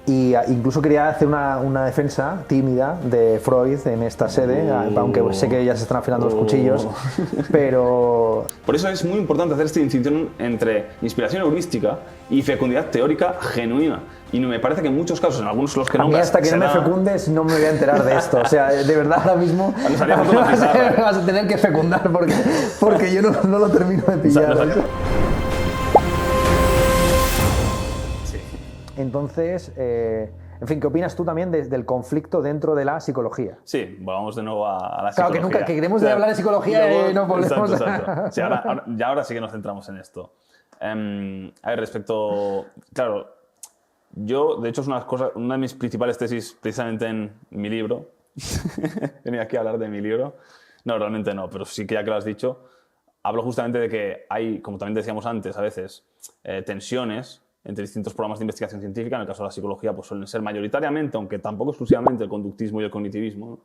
Y incluso quería hacer una defensa tímida de Freud en esta sede, aunque sé que ya se están afilando los cuchillos, pero... Por eso es muy importante hacer esta distinción entre inspiración heurística y fecundidad teórica genuina. Y me parece que en muchos casos, en algunos de los que a mí nombras... hasta que no me fecundes no me voy a enterar de esto. O sea, de verdad ahora mismo vas a tener que fecundar porque yo no lo termino de pillar. Entonces, en fin, ¿qué opinas tú también del conflicto dentro de la psicología? Sí, volvamos de nuevo a la psicología. Claro, que queremos hablar de psicología y no volvemos exacto. Sí, ahora sí que nos centramos en esto. A ver, respecto... Claro, yo, de hecho, es una de mis principales tesis precisamente en mi libro. Venía aquí a hablar de mi libro. No, realmente no, pero sí que ya que lo has dicho, hablo justamente de que hay, como también decíamos antes, a veces tensiones entre distintos programas de investigación científica. En el caso de la psicología, pues suelen ser mayoritariamente, aunque tampoco exclusivamente, el conductismo y el cognitivismo, ¿no?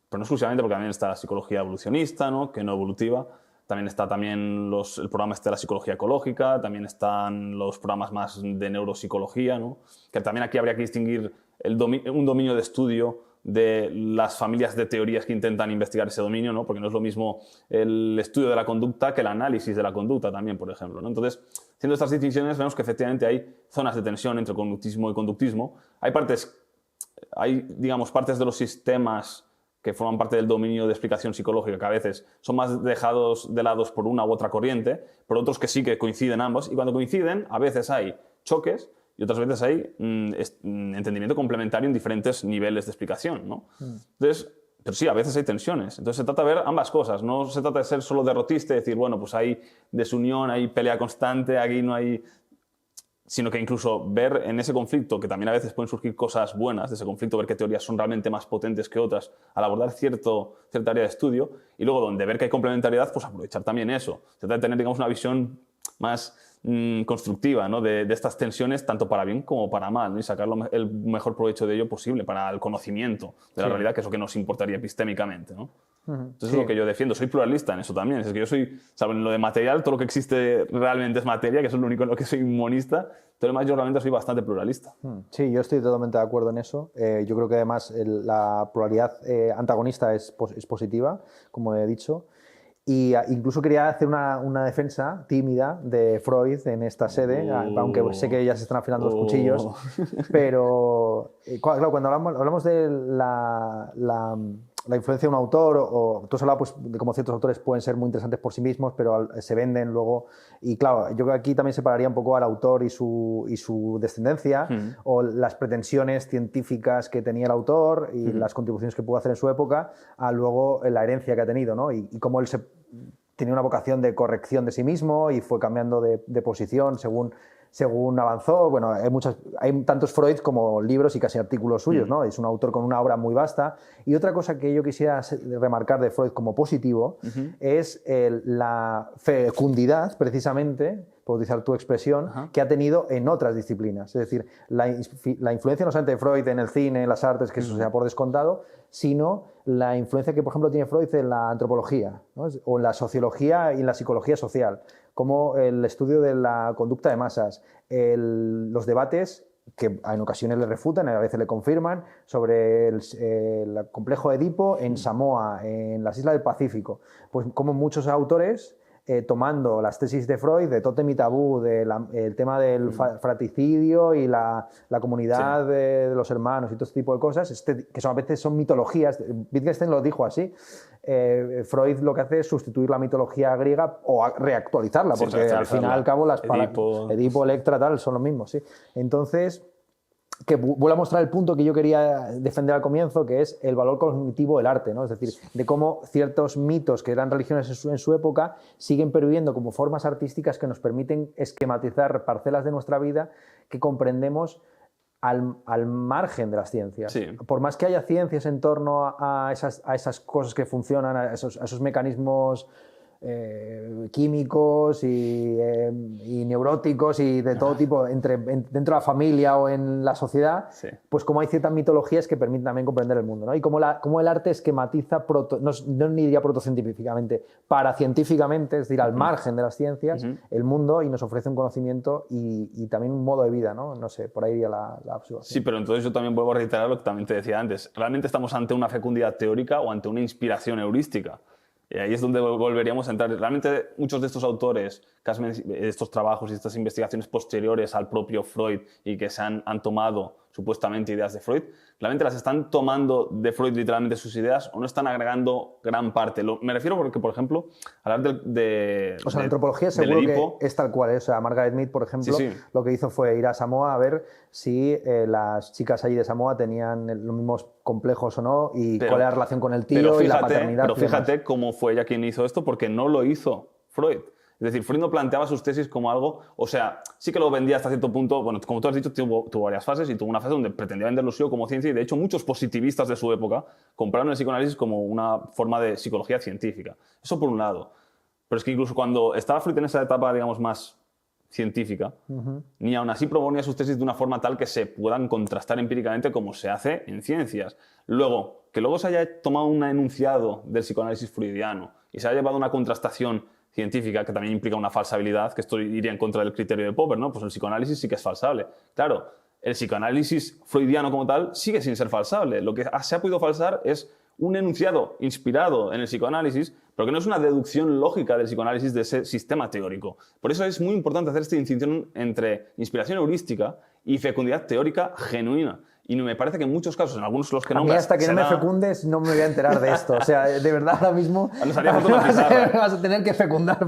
Pero no exclusivamente, porque también está la psicología evolucionista, ¿no? Que no evolutiva. También está el programa de la psicología ecológica, también están los programas más de neuropsicología, ¿no? Que también aquí habría que distinguir un dominio de estudio de las familias de teorías que intentan investigar ese dominio, ¿no? Porque no es lo mismo el estudio de la conducta que el análisis de la conducta también, por ejemplo, ¿no? Entonces, haciendo estas distinciones, vemos que efectivamente hay zonas de tensión entre conductismo y conductismo. Hay, digamos, partes de los sistemas que forman parte del dominio de explicación psicológica que a veces son más dejados de lado por una u otra corriente, pero otros que sí que coinciden ambos. Y cuando coinciden, a veces hay choques y otras veces hay entendimiento complementario en diferentes niveles de explicación, ¿no? Entonces, pero sí, a veces hay tensiones. Entonces se trata de ver ambas cosas. No se trata de ser solo derrotista y decir, bueno, pues hay desunión, hay pelea constante, aquí no hay... Sino que incluso ver en ese conflicto, que también a veces pueden surgir cosas buenas de ese conflicto, ver qué teorías son realmente más potentes que otras al abordar cierta área de estudio, y luego donde ver que hay complementariedad, pues aprovechar también eso. Se trata de tener, digamos, una visión más constructiva, ¿no? de estas tensiones, tanto para bien como para mal, ¿no? Y sacar el mejor provecho de ello posible para el conocimiento de la realidad, que es lo que nos importaría epistémicamente, ¿no? Entonces es lo que yo defiendo. Soy pluralista en eso también. Es que yo soy, ¿sabes? En lo de material, todo lo que existe realmente es materia, que eso es lo único en lo que soy monista. Todo lo demás yo realmente soy bastante pluralista. Sí, yo estoy totalmente de acuerdo en eso. Yo creo que además la pluralidad antagonista es positiva, como he dicho. Y incluso quería hacer una defensa tímida de Freud en esta sede, aunque sé que ya se están afilando los cuchillos, pero claro, cuando hablamos de la influencia de un autor, o tú has hablado pues, de cómo ciertos autores pueden ser muy interesantes por sí mismos, pero se venden luego, y claro, yo creo que aquí también separaría un poco al autor y su descendencia, o las pretensiones científicas que tenía el autor y las contribuciones que pudo hacer en su época, a luego la herencia que ha tenido, ¿no? Y cómo él tenía una vocación de corrección de sí mismo y fue cambiando de posición según avanzó. Bueno, hay tantos Freud como libros y casi artículos suyos, ¿no? Es un autor con una obra muy vasta. Y otra cosa que yo quisiera remarcar de Freud como positivo es la fecundidad, precisamente, por utilizar tu expresión, que ha tenido en otras disciplinas. Es decir, la influencia no solamente de Freud en el cine, en las artes, que eso se da por descontado, sino la influencia que, por ejemplo, tiene Freud en la antropología, ¿no? O en la sociología y en la psicología social, como el estudio de la conducta de masas, los debates que en ocasiones le refutan, a veces le confirman, sobre el complejo de Edipo en Samoa, en las islas del Pacífico. Pues como muchos autores, tomando las tesis de Freud, de Tótem y Tabú, el tema del fratricidio y la comunidad de los hermanos y todo este tipo de cosas, que a veces son mitologías. Wittgenstein lo dijo así. Freud lo que hace es sustituir la mitología griega o reactualizarla, porque al final y al cabo las palabras Edipo, Electra, tal, son lo mismo, sí. Entonces, que vuelvo a mostrar el punto que yo quería defender al comienzo, que es el valor cognitivo del arte, ¿no? Es decir, de cómo ciertos mitos que eran religiones en su época siguen perviviendo como formas artísticas que nos permiten esquematizar parcelas de nuestra vida que comprendemos al margen de las ciencias. Sí. Por más que haya ciencias en torno a esas cosas que funcionan, a esos mecanismos químicos y neuróticos y de todo tipo dentro de la familia o en la sociedad, Sí. pues como hay ciertas mitologías que permiten también comprender el mundo, ¿no? Y como el arte esquematiza, no ni diría protocientíficamente, paracientíficamente, es decir, al margen de las ciencias, el mundo, y nos ofrece un conocimiento y también un modo de vida, ¿no? No sé, por ahí iría la observación. Sí, pero entonces yo también vuelvo a reiterar lo que también te decía antes. ¿Realmente estamos ante una fecundidad teórica o ante una inspiración heurística? Y ahí es donde volveríamos a entrar. Realmente muchos de estos autores, estos trabajos y estas investigaciones posteriores al propio Freud y que se han tomado supuestamente ideas de Freud, ¿realmente las están tomando de Freud literalmente sus ideas o no están agregando gran parte? Me refiero porque, por ejemplo, hablar O sea, la antropología seguro Edipo, que es tal cual, ¿eh? O sea, Margaret Mead, por ejemplo, sí. lo que hizo fue ir a Samoa a ver si las chicas allí de Samoa tenían los mismos complejos o no y cuál era la relación con el tío y la paternidad. Pero fíjate cómo fue ella quien hizo esto, porque no lo hizo Freud. Es decir, Freud no planteaba sus tesis como algo, o sea, sí que lo vendía hasta cierto punto, bueno, como tú has dicho, tuvo varias fases y tuvo una fase donde pretendía venderlo suyo como ciencia y de hecho muchos positivistas de su época compraron el psicoanálisis como una forma de psicología científica. Eso por un lado. Pero es que incluso cuando estaba Freud en esa etapa, digamos, más científica, ni aún así proponía sus tesis de una forma tal que se puedan contrastar empíricamente como se hace en ciencias. Luego, que luego se haya tomado un enunciado del psicoanálisis freudiano y se haya llevado a una contrastación científica, que también implica una falsabilidad, que esto iría en contra del criterio de Popper, ¿no? Pues el psicoanálisis sí que es falsable. Claro, el psicoanálisis freudiano como tal sigue sin ser falsable. Lo que se ha podido falsar es un enunciado inspirado en el psicoanálisis, pero que no es una deducción lógica del psicoanálisis de ese sistema teórico. Por eso es muy importante hacer esta distinción entre inspiración heurística y fecundidad teórica genuina. Y me parece que en muchos casos, en algunos de los que nombras... A mí hasta que no me fecundes no me voy a enterar de esto. O sea, de verdad ahora mismo nos haría falta una pizarra. Vas a tener que fecundar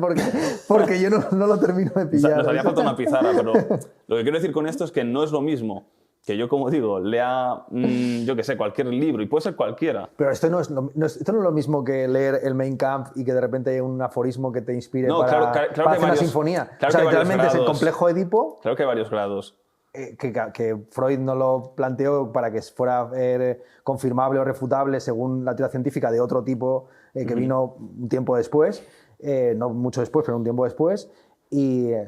porque yo no lo termino de pillar. Nos haría falta una pizarra, pero lo que quiero decir con esto es que no es lo mismo que yo, como digo, lea, yo qué sé, cualquier libro, y puede ser cualquiera. Pero esto no es lo mismo que leer el Mein Kampf y que de repente hay un aforismo que te inspire para hacer una sinfonía. Claro, o sea, que literalmente es el complejo Edipo. Claro que hay varios grados. Que Freud no lo planteó para que fuera confirmable o refutable según la teoría científica de otro tipo que vino un tiempo después, no mucho después, pero un tiempo después,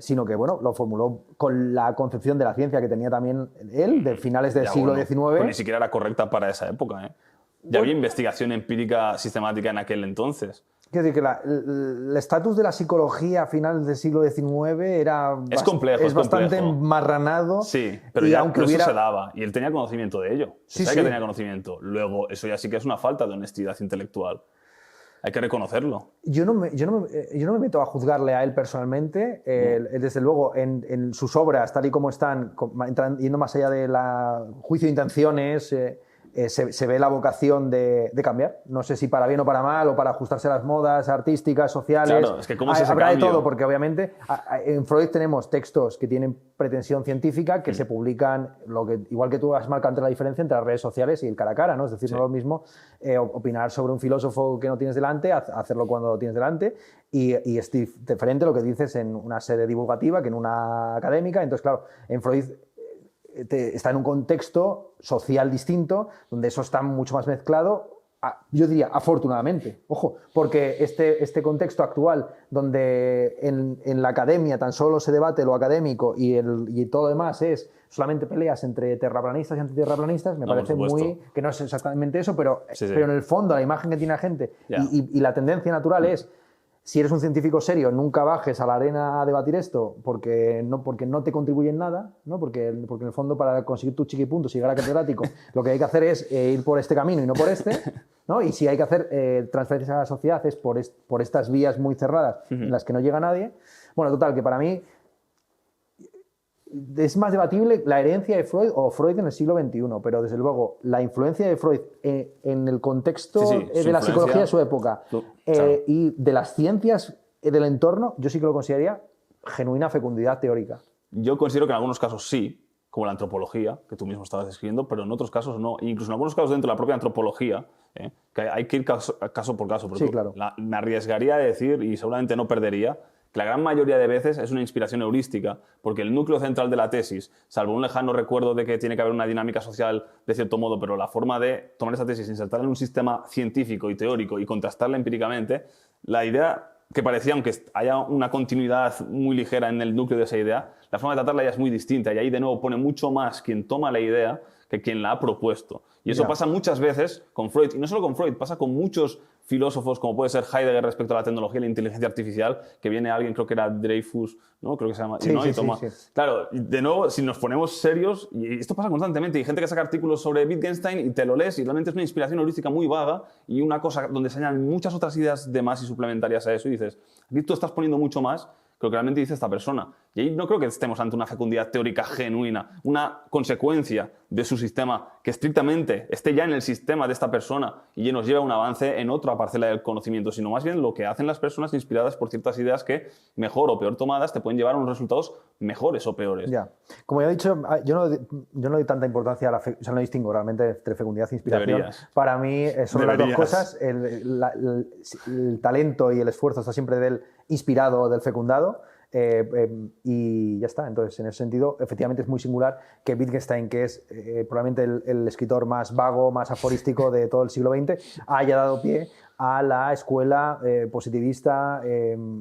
sino que bueno, lo formuló con la concepción de la ciencia que tenía también él, de finales del siglo XIX. Pues ni siquiera era correcta para esa época. Ya había investigación empírica sistemática en aquel entonces. Quiero decir que el estatus de la psicología a finales del siglo XIX era es bastante marranado. Sí, pero ya aunque eso se daba. Y él tenía conocimiento de ello. Sí, que tenía conocimiento. Luego, eso ya sí que es una falta de honestidad intelectual. Hay que reconocerlo. Yo no me meto a juzgarle a él personalmente. Desde luego, en sus obras, tal y como están, yendo más allá del juicio de intenciones... se ve la vocación de cambiar. No sé si para bien o para mal, o para ajustarse a las modas artísticas, sociales. Claro, es que ¿cómo es ese habrá cambio? de todo, porque obviamente en Freud tenemos textos que tienen pretensión científica, que se publican, igual que tú has marcado entre la diferencia entre las redes sociales y el cara a cara, ¿no? Es decir, no es lo mismo opinar sobre un filósofo que no tienes delante, hacerlo cuando lo tienes delante, y es diferente lo que dices en una sede divulgativa que en una académica. Entonces, claro, en Freud está en un contexto social distinto, donde eso está mucho más mezclado, yo diría afortunadamente, ojo, porque este contexto actual, donde en la academia tan solo se debate lo académico y todo lo demás es solamente peleas entre terraplanistas y antiterraplanistas, me parece muy... que no es exactamente eso, pero en el fondo la imagen que tiene la gente y la tendencia natural es... Si eres un científico serio, nunca bajes a la arena a debatir esto porque no te contribuye en nada, ¿no? Porque en el fondo, para conseguir tus chiquipuntos y llegar a catedrático, lo que hay que hacer es ir por este camino y no por este, ¿no? Y si hay que hacer transferencias a la sociedad es por estas vías muy cerradas en las que no llega nadie. Bueno, total, que para mí es más debatible la herencia de Freud o Freud en el siglo XXI, pero desde luego la influencia de Freud en el contexto de la psicología de su época y de las ciencias del entorno, yo sí que lo consideraría genuina fecundidad teórica. Yo considero que en algunos casos sí, como la antropología, que tú mismo estabas describiendo, pero en otros casos no. Incluso en algunos casos dentro de la propia antropología, que hay que ir caso por caso. Pero sí, claro. Me arriesgaría a decir, y seguramente no perdería, que la gran mayoría de veces es una inspiración heurística, porque el núcleo central de la tesis, salvo un lejano recuerdo de que tiene que haber una dinámica social de cierto modo, pero la forma de tomar esa tesis, insertarla en un sistema científico y teórico y contrastarla empíricamente, la idea que parecía, aunque haya una continuidad muy ligera en el núcleo de esa idea, la forma de tratarla ya es muy distinta y ahí de nuevo pone mucho más quien toma la idea que quien la ha propuesto. Y eso pasa muchas veces con Freud, y no solo con Freud, pasa con muchos filósofos, como puede ser Heidegger respecto a la tecnología y la inteligencia artificial, que viene alguien, creo que era Dreyfus, ¿no? Creo que se llama, sí, ¿no? Sí, y toma. sí, sí. Claro, de nuevo, si nos ponemos serios, y esto pasa constantemente, hay gente que saca artículos sobre Wittgenstein y te lo lees y realmente es una inspiración heurística muy vaga y una cosa donde se añaden muchas otras ideas de más y suplementarias a eso y dices, aquí tú estás poniendo mucho más que lo que realmente dice esta persona. Y ahí no creo que estemos ante una fecundidad teórica genuina, una consecuencia de su sistema que estrictamente esté ya en el sistema de esta persona y nos lleva a un avance en otra parcela del conocimiento, sino más bien lo que hacen las personas inspiradas por ciertas ideas que, mejor o peor tomadas, te pueden llevar a unos resultados mejores o peores. Ya. Como ya he dicho, yo no doy tanta importancia a la o sea, no distingo realmente entre fecundidad e inspiración. Deberías. Para mí son las dos cosas. El talento y el esfuerzo está siempre del inspirado o del fecundado. Y ya está. Entonces, en ese sentido, efectivamente es muy singular que Wittgenstein, que es probablemente el escritor más vago, más aforístico de todo el siglo XX, haya dado pie a la escuela positivista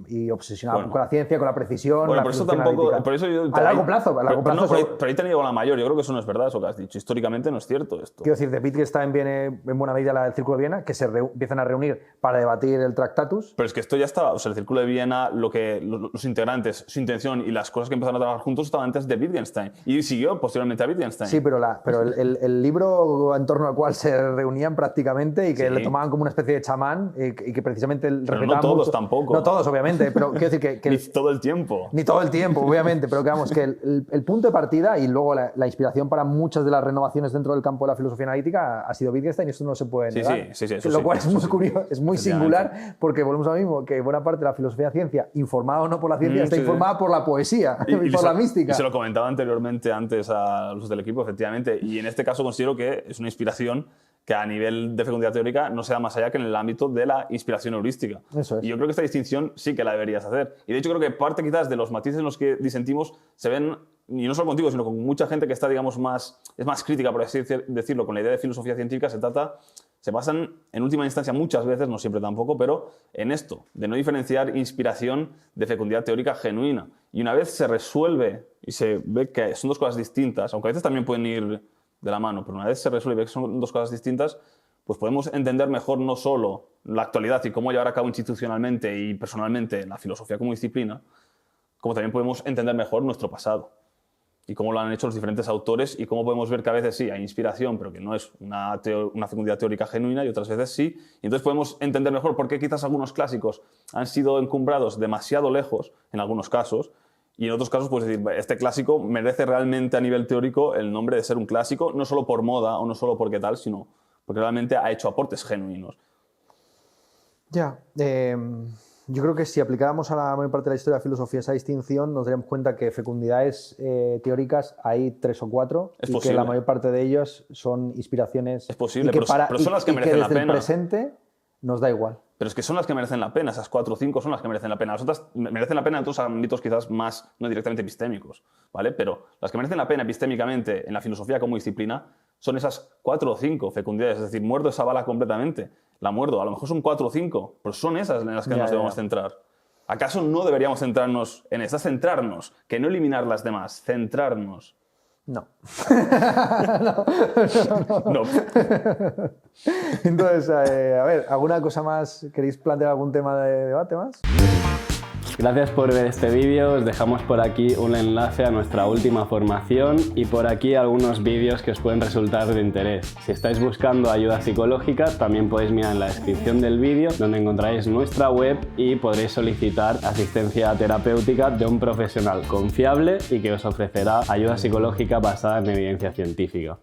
y obsesionada con la ciencia, con la precisión. Bueno, la por eso tampoco. Por eso yo, a largo plazo. Pero ahí te niego la mayor. Yo creo que eso no es verdad, eso que has dicho. Históricamente no es cierto esto. Quiero decir, de Wittgenstein viene en buena medida el Círculo de Viena, que se empiezan a reunir para debatir el Tractatus. Pero es que esto ya estaba. O sea, el Círculo de Viena, los integrantes, su intención y las cosas que empezaron a trabajar juntos estaban antes de Wittgenstein. Y siguió posteriormente a Wittgenstein. Sí, pero el libro en torno al cual se reunían prácticamente y que le tomaban como una especie de chamán y que precisamente respetaban no todos mucho. Tampoco. No todos, obviamente, pero quiero decir que ni todo el tiempo. Ni todo el tiempo, obviamente, pero que vamos, que el punto de partida y luego la inspiración para muchas de las renovaciones dentro del campo de la filosofía analítica ha sido Wittgenstein y esto no se puede negar. Sí, lo cual es muy curioso, es muy singular porque volvemos a lo mismo, que buena parte de la filosofía ciencia, informada o no por la ciencia, está informada por la poesía y por la mística. Y se lo comentaba anteriormente antes a los del equipo, efectivamente, y en este caso considero que es una inspiración que a nivel de fecundidad teórica no se da más allá que en el ámbito de la inspiración heurística. Eso es. Y yo creo que esta distinción sí que la deberías hacer. Y de hecho creo que parte quizás de los matices en los que disentimos se ven, y no solo contigo, sino con mucha gente que está, digamos, es más crítica, por así decirlo, con la idea de filosofía científica, se basan en última instancia muchas veces, no siempre tampoco, pero en esto, de no diferenciar inspiración de fecundidad teórica genuina. Y una vez se resuelve y se ve que son dos cosas distintas, aunque a veces también pueden ir de la mano, pero una vez se resuelve que son dos cosas distintas, pues podemos entender mejor no solo la actualidad y cómo llevar a cabo institucionalmente y personalmente la filosofía como disciplina, como también podemos entender mejor nuestro pasado y cómo lo han hecho los diferentes autores y cómo podemos ver que a veces sí hay inspiración, pero que no es una fecundidad teórica genuina y otras veces sí. Y entonces podemos entender mejor por qué quizás algunos clásicos han sido encumbrados demasiado lejos en algunos casos. Y en otros casos, pues decir, este clásico merece realmente a nivel teórico el nombre de ser un clásico, no solo por moda o no solo porque tal, sino porque realmente ha hecho aportes genuinos. Ya, yo creo que si aplicáramos a la mayor parte de la historia de la filosofía esa distinción, nos daríamos cuenta que fecundidades teóricas hay 3 o 4 es y posible. que la mayor parte de ellos son inspiraciones. Es posible, pero son las que merecen la pena. El presente nos da igual. Pero es que son las que merecen la pena, esas 4 o 5 son las que merecen la pena. Las otras merecen la pena en otros ámbitos quizás más, no directamente epistémicos, ¿vale? Pero las que merecen la pena epistémicamente en la filosofía como disciplina son esas 4 o 5 fecundidades. Es decir, muerdo esa bala completamente, la muerdo. A lo mejor son 4 o 5, pero son esas en las que nos debemos centrar. ¿Acaso no deberíamos centrarnos en esas? Centrarnos, que no eliminar las demás, centrarnos. No. No. Entonces, a ver, ¿alguna cosa más? ¿Queréis plantear algún tema de debate más? Gracias por ver este vídeo, os dejamos por aquí un enlace a nuestra última formación y por aquí algunos vídeos que os pueden resultar de interés. Si estáis buscando ayuda psicológica, también podéis mirar en la descripción del vídeo donde encontraréis nuestra web y podréis solicitar asistencia terapéutica de un profesional confiable y que os ofrecerá ayuda psicológica basada en evidencia científica.